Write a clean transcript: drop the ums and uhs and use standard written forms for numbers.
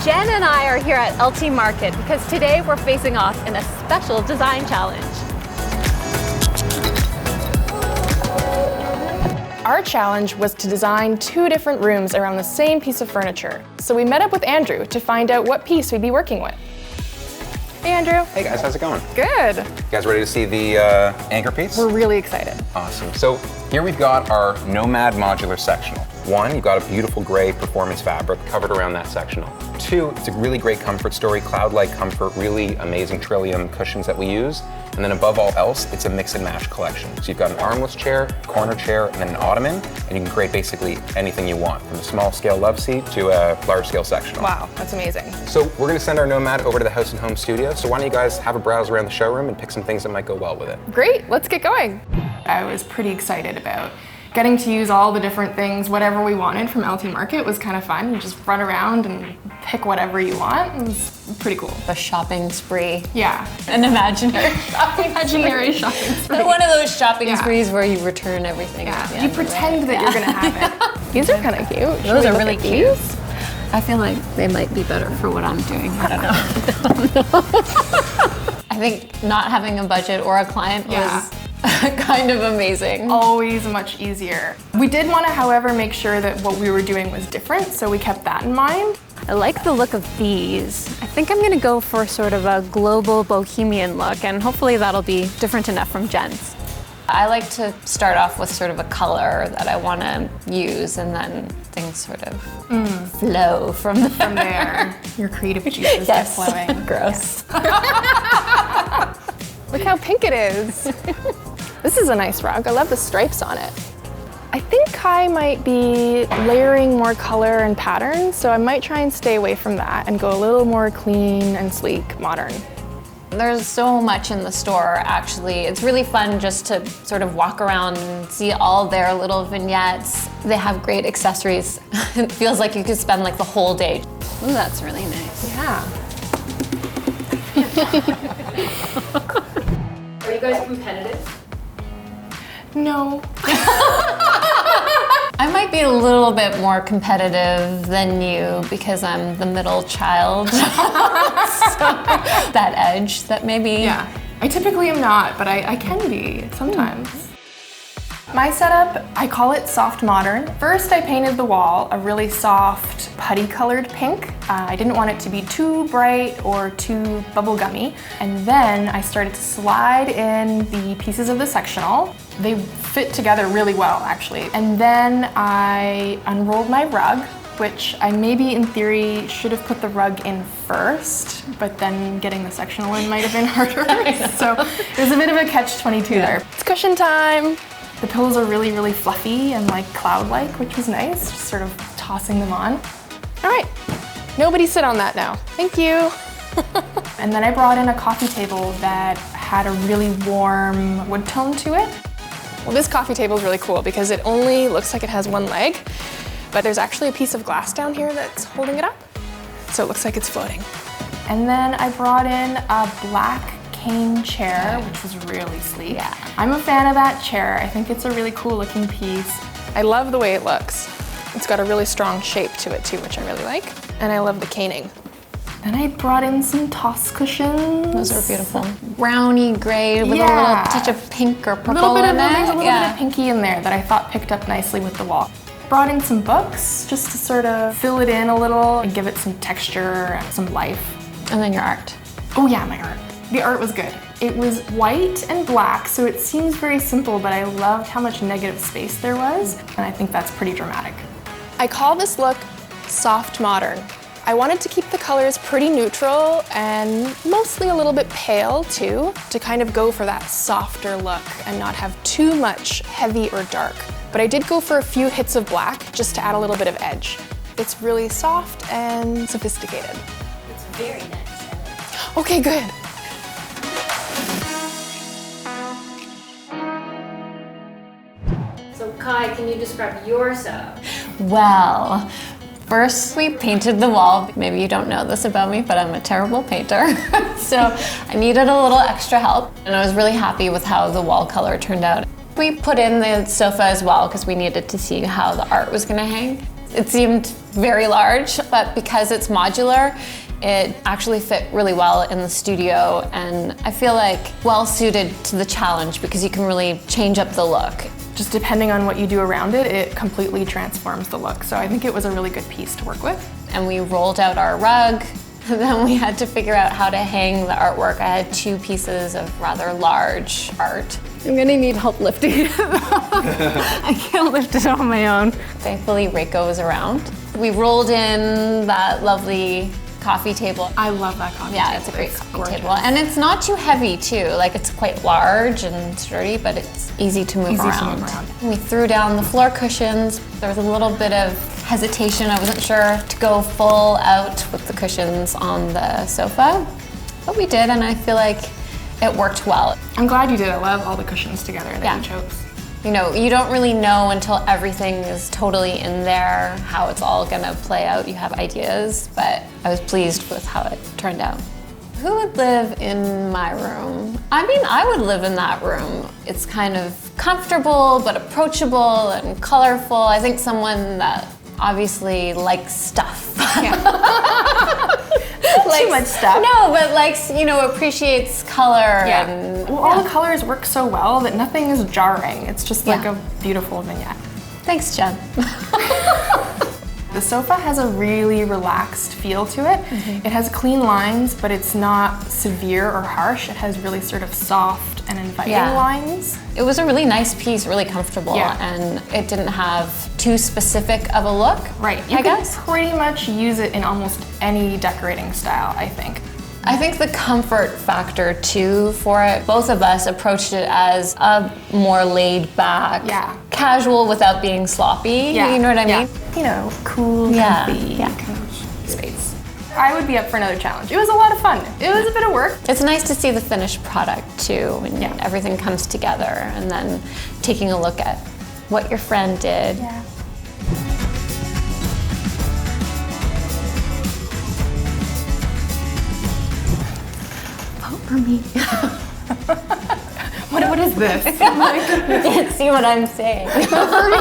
Jen and I are here at LT Market because today we're facing off in a special design challenge. Our challenge was to design 2 different rooms around the same piece of furniture. So we met up with Andrew to find out what piece we'd be working with. Hey Andrew. Hey guys, how's it going? Good. You guys ready to see the anchor piece? We're really excited. Awesome. So here we've got our Nomad modular sectional. 1, you've got a beautiful gray performance fabric covered around that sectional. 2, it's a really great comfort story, cloud-like comfort, really amazing Trillium cushions that we use. And then above all else, it's a mix and match collection. So you've got an armless chair, corner chair, and then an ottoman, and you can create basically anything you want, from a small scale love seat to a large scale sectional. Wow, that's amazing. So we're gonna send our Nomad over to the House and Home studio. So why don't you guys have a browse around the showroom and pick some things that might go well with it. Great, let's get going. I was pretty excited about getting to use all the different things, whatever we wanted from LT Market was kind of fun. You just run around and pick whatever you want. It was pretty cool. A shopping spree. Yeah. An imaginary Imaginary shopping spree. One of those shopping sprees where you return everything. Yeah, you pretend that you're gonna have it. These are kind of cute. Those are really cute. I feel like they might be better for what I'm doing. I don't know. I think not having a budget or a client was kind of amazing. Always much easier. We did want to, however, make sure that what we were doing was different, so we kept that in mind. I like the look of these. I think I'm gonna go for sort of a global bohemian look, and hopefully that'll be different enough from Jen's. I like to start off with sort of a color that I want to use, and then things sort of flow from there. Your creative juices get flowing. Gross. Look how pink it is. This is a nice rug. I love the stripes on it. I think Kai might be layering more color and patterns, so I might try and stay away from that and go a little more clean and sleek, modern. There's so much in the store, actually. It's really fun just to sort of walk around and see all their little vignettes. They have great accessories. It feels like you could spend like the whole day. Ooh, that's really nice. Yeah. Are you guys competitive? No. I might be a little bit more competitive than you because I'm the middle child. So, that edge that maybe... Yeah, I typically am not, but I can be sometimes. My setup, I call it soft modern. First, I painted the wall a really soft putty colored pink. I didn't want it to be too bright or too bubblegummy. And then I started to slide in the pieces of the sectional. They fit together really well, actually. And then I unrolled my rug, which I maybe in theory should have put the rug in first, but then getting the sectional in might have been harder. So it was a bit of a catch-22 there. It's cushion time. The pillows are really, really fluffy and like cloud-like, which was nice, just sort of tossing them on. All right, nobody sit on that now. Thank you. And then I brought in a coffee table that had a really warm wood tone to it. Well, this coffee table is really cool because it only looks like it has one leg, but there's actually a piece of glass down here that's holding it up. So it looks like it's floating. And then I brought in a black cane chair, which was really sleek. Yeah. I'm a fan of that chair. I think it's a really cool looking piece. I love the way it looks. It's got a really strong shape to it too, which I really like. And I love the caning. Then I brought in some toss cushions. Those are beautiful. Browny gray with a little touch of pink or purple There's a little bit of pinky in there that I thought picked up nicely with the wall. Brought in some books just to sort of fill it in a little and give it some texture and some life. And then your art. Oh yeah, my art. The art was good. It was white and black, so it seems very simple, but I loved how much negative space there was, and I think that's pretty dramatic. I call this look soft modern. I wanted to keep the colors pretty neutral and mostly a little bit pale too, to kind of go for that softer look and not have too much heavy or dark. But I did go for a few hits of black just to add a little bit of edge. It's really soft and sophisticated. It's very nice. Okay, good. So Kai, can you describe your setup? Well, first we painted the wall. Maybe you don't know this about me, but I'm a terrible painter. So I needed a little extra help, and I was really happy with how the wall color turned out. We put in the sofa as well because we needed to see how the art was gonna hang. It seemed very large, but because it's modular, it actually fit really well in the studio, and I feel like well suited to the challenge because you can really change up the look. Just depending on what you do around it, it completely transforms the look. So I think it was a really good piece to work with. And we rolled out our rug. Then we had to figure out how to hang the artwork. I had 2 pieces of rather large art. I'm gonna need help lifting it. I can't lift it on my own. Thankfully, Reiko was around. We rolled in that lovely coffee table. I love that coffee table. Yeah, it's a great coffee table. And it's not too heavy too. Like, it's quite large and sturdy, but it's easy to move around. We threw down the floor cushions. There was a little bit of hesitation. I wasn't sure to go full out with the cushions on the sofa, but we did, and I feel like it worked well. I'm glad you did. I love all the cushions together that you chose. You know, you don't really know until everything is totally in there how it's all gonna play out. You have ideas, but I was pleased with how it turned out. Who would live in my room? I mean, I would live in that room. It's kind of comfortable, but approachable and colorful. I think someone that obviously likes stuff. Yeah. Too much stuff. No, but likes, you know, appreciates color. Yeah. And well, all the colors work so well that nothing is jarring. It's just like a beautiful vignette. Thanks, Jen. The sofa has a really relaxed feel to it. It has clean lines, but it's not severe or harsh. It has really sort of soft and inviting lines. It was a really nice piece, really comfortable, and it didn't have too specific of a look. Right, you can pretty much use it in almost any decorating style, I think. I think the comfort factor too for it, both of us approached it as a more laid back, casual without being sloppy, you know what I mean? You know, cool, comfy kind of space. I would be up for another challenge. It was a lot of fun. It was a bit of work. It's nice to see the finished product too, and everything comes together, and then taking a look at what your friend did. Yeah. Vote for me. What is this? You can't see what I'm saying. Vote for me.